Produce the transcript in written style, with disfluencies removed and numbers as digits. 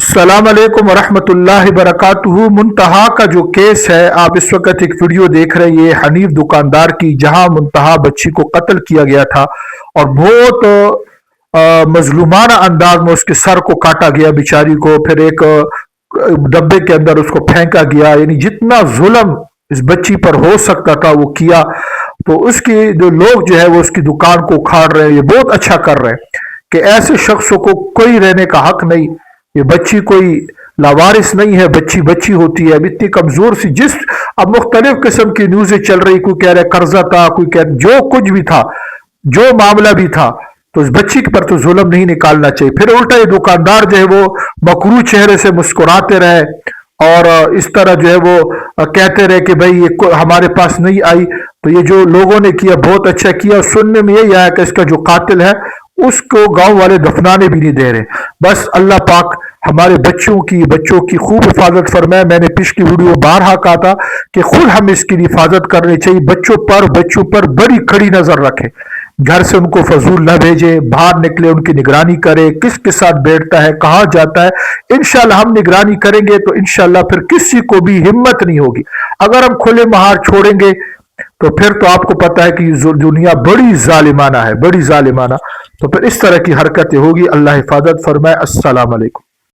السلام علیکم ورحمۃ اللہ وبرکاتہ۔ منتہا کا جو کیس ہے، آپ اس وقت ایک ویڈیو دیکھ رہے ہیں، یہ حنیف دکاندار کی، جہاں منتہا بچی کو قتل کیا گیا تھا اور بہت مظلومانہ انداز میں اس کے سر کو کاٹا گیا بیچاری کو، پھر ایک ڈبے کے اندر اس کو پھینکا گیا۔ یعنی جتنا ظلم اس بچی پر ہو سکتا تھا وہ کیا۔ تو اس کی جو لوگ جو ہے وہ اس کی دکان کو اکھاڑ رہے ہیں، یہ بہت اچھا کر رہے ہیں کہ ایسے شخصوں کو کوئی رہنے کا حق نہیں۔ یہ بچی کوئی لاوارث نہیں ہے، بچی بچی ہوتی ہے، اب اتنی کمزور سی، اب مختلف قسم کی نیوزیں چل رہی، کوئی کہہ رہا قرضہ تھا، کوئی کہہ جو کچھ بھی تھا، جو معاملہ بھی تھا، تو اس بچی پر تو ظلم نہیں نکالنا چاہیے۔ پھر الٹا یہ دکاندار جو ہے وہ مکروہ چہرے سے مسکراتے رہے اور اس طرح جو ہے وہ کہتے رہے کہ بھائی یہ ہمارے پاس نہیں آئی۔ تو یہ جو لوگوں نے کیا بہت اچھا کیا۔ سننے میں یہی آیا کہ اس کا جو قاتل ہے اس کو گاؤں والے دفنانے بھی نہیں دے رہے۔ بس اللہ پاک ہمارے بچوں کی خوب حفاظت فرمائے۔ میں نے پچھلی ویڈیو بارہا کہا تھا کہ خود ہم اس کی حفاظت کرنی چاہیے، بچوں پر بڑی کڑی نظر رکھے، گھر سے ان کو فضول نہ بھیجے، باہر نکلے ان کی نگرانی کرے، کس کے ساتھ بیٹھتا ہے، کہاں جاتا ہے۔ انشاءاللہ ہم نگرانی کریں گے تو انشاءاللہ پھر کسی کو بھی ہمت نہیں ہوگی۔ اگر ہم کھلے مہار چھوڑیں گے تو پھر تو آپ کو پتا ہے کہ یہ دنیا بڑی ظالمانہ ہے، بڑی ظالمانہ۔ تو پھر اس طرح کی حرکتیں ہوگی۔ اللہ حفاظت فرمائے۔ السلام علیکم۔